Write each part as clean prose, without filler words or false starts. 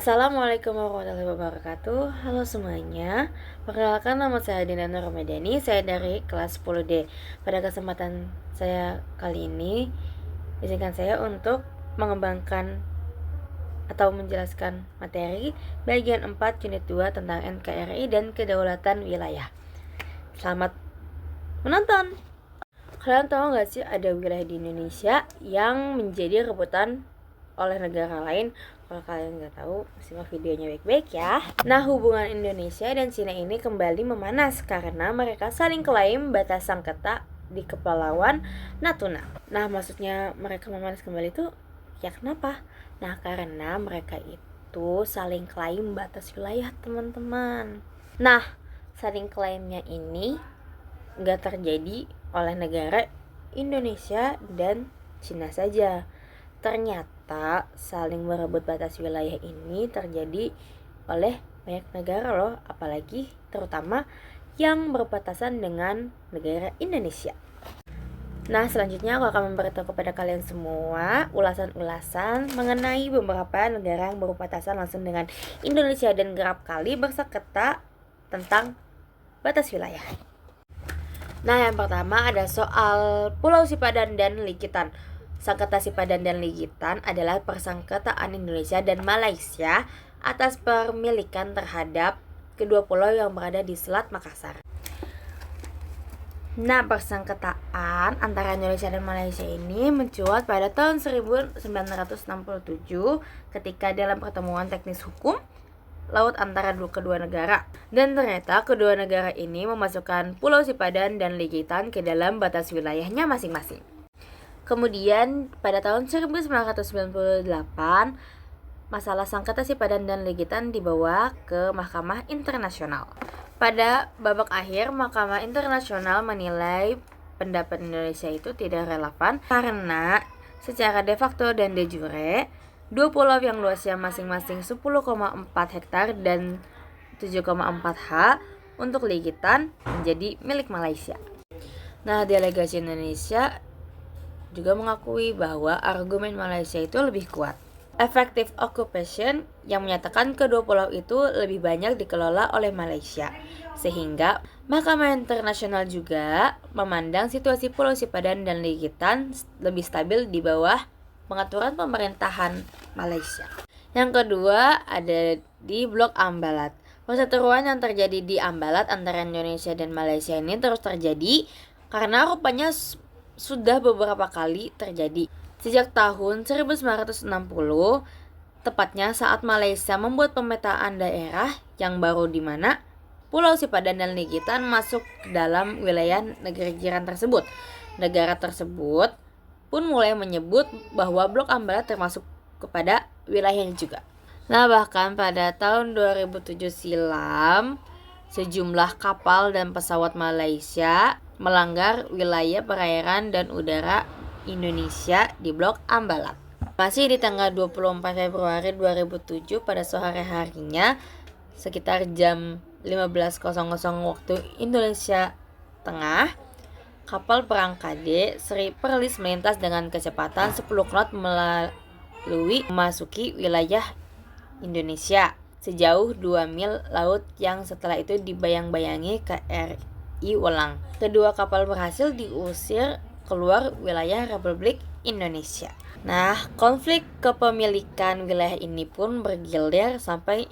Assalamualaikum warahmatullahi wabarakatuh. Halo semuanya. Perkenalkan, nama saya Dina Nur Ramadhani. Saya dari kelas 10D. Pada kesempatan saya kali ini, izinkan saya untuk mengembangkan atau menjelaskan materi bagian 4 unit 2 tentang NKRI dan kedaulatan wilayah. Selamat menonton. Kalian tahu gak sih ada wilayah di Indonesia yang menjadi rebutan oleh negara lain? Kalau kalian nggak tahu, simak videonya baik-baik ya. Nah, hubungan Indonesia dan Cina ini kembali memanas karena mereka saling klaim batas sengketa di Kepulauan Natuna. Nah, maksudnya mereka memanas kembali itu ya kenapa? Nah, karena mereka itu saling klaim batas wilayah, teman-teman. Nah, saling klaimnya ini nggak terjadi oleh negara Indonesia dan Cina saja. Ternyata saling berebut batas wilayah ini terjadi oleh banyak negara loh, apalagi terutama yang berbatasan dengan negara Indonesia. Nah, selanjutnya aku akan memberitahu kepada kalian semua ulasan-ulasan mengenai beberapa negara yang berbatasan langsung dengan Indonesia dan kerap kali bersengketa tentang batas wilayah. Nah, yang pertama ada soal Pulau Sipadan dan Likitan. Sengketa Sipadan dan Likitan adalah persengketaan Indonesia dan Malaysia atas pemilikan terhadap kedua pulau yang berada di Selat Makassar. Nah, persengketaan antara Indonesia dan Malaysia ini mencuat pada tahun 1967 ketika dalam pertemuan teknis hukum laut antara kedua negara. Dan ternyata kedua negara ini memasukkan Pulau Sipadan dan Likitan ke dalam batas wilayahnya masing-masing. Kemudian pada tahun 1998 masalah sengketa Sipadan dan Likitan dibawa ke Mahkamah Internasional. Pada babak akhir, Mahkamah Internasional menilai pendapat Indonesia itu tidak relevan karena secara de facto dan de jure dua pulau yang luasnya masing-masing 10,4 hektar dan 7,4 ha untuk Likitan menjadi milik Malaysia. Nah, delegasi Indonesia juga mengakui bahwa argumen Malaysia itu lebih kuat. Effective occupation yang menyatakan kedua pulau itu lebih banyak dikelola oleh Malaysia, sehingga Mahkamah Internasional juga memandang situasi Pulau Sipadan dan Likitan lebih stabil di bawah pengaturan pemerintahan Malaysia. Yang kedua ada di Blok Ambalat. Perseteruan yang terjadi di Ambalat antara Indonesia dan Malaysia ini terus terjadi karena rupanya sudah beberapa kali terjadi. Sejak tahun 1960, tepatnya saat Malaysia membuat pemetaan daerah yang baru di mana Pulau Sipadan dan Likitan masuk dalam wilayah negeri jiran tersebut. Negara tersebut pun mulai menyebut bahwa Blok Ambalat termasuk kepada wilayahnya juga. Nah, bahkan pada tahun 2007 silam, sejumlah kapal dan pesawat Malaysia melanggar wilayah perairan dan udara Indonesia di Blok Ambalat. Masih di tanggal 24 Februari 2007 pada sore harinya sekitar jam 15.00 waktu Indonesia Tengah, kapal perang KD Sri Perlis melintas dengan kecepatan 10 knot memasuki wilayah Indonesia sejauh 2 mil laut yang setelah itu dibayang-bayangi KRI Welang. Kedua kapal berhasil diusir keluar wilayah Republik Indonesia. Nah, konflik kepemilikan wilayah ini pun bergilir sampai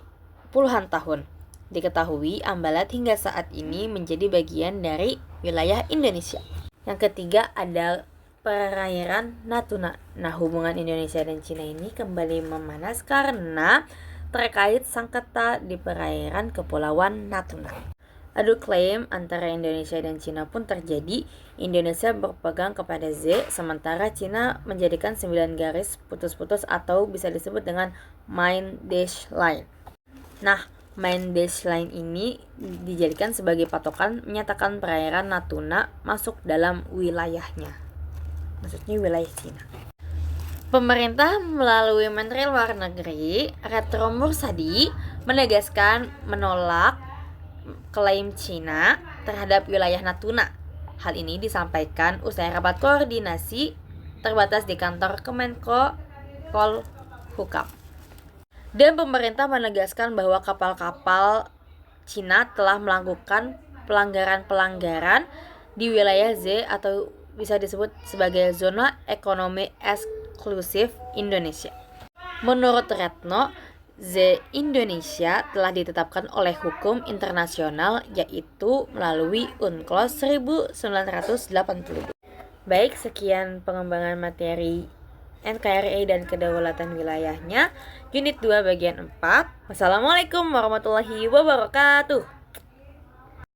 puluhan tahun. Diketahui Ambalat hingga saat ini menjadi bagian dari wilayah Indonesia. Yang ketiga ada perairan Natuna. Nah, hubungan Indonesia dan Cina ini kembali memanas karena terkait sengketa di perairan Kepulauan Natuna. Adu klaim antara Indonesia dan Cina pun terjadi. Indonesia berpegang kepada Z, sementara Cina menjadikan 9 garis putus-putus atau bisa disebut dengan main dash line. Nah, main dash line ini dijadikan sebagai patokan menyatakan perairan Natuna masuk dalam wilayahnya. Maksudnya wilayah Cina. Pemerintah melalui Menteri Luar Negeri Retno Marsudi menegaskan menolak klaim Cina terhadap wilayah Natuna. Hal ini disampaikan usai rapat koordinasi terbatas di kantor Kemenko Polhukam. Dan pemerintah menegaskan bahwa kapal-kapal Cina telah melakukan pelanggaran-pelanggaran di wilayah Z atau bisa disebut sebagai zona ekonomi eksklusif Indonesia. Menurut Retno, Z Indonesia telah ditetapkan oleh hukum internasional yaitu melalui UNCLOS 1982. Baik, sekian pengembangan materi NKRI dan kedaulatan wilayahnya, unit 2 bagian 4. Wassalamualaikum warahmatullahi wabarakatuh.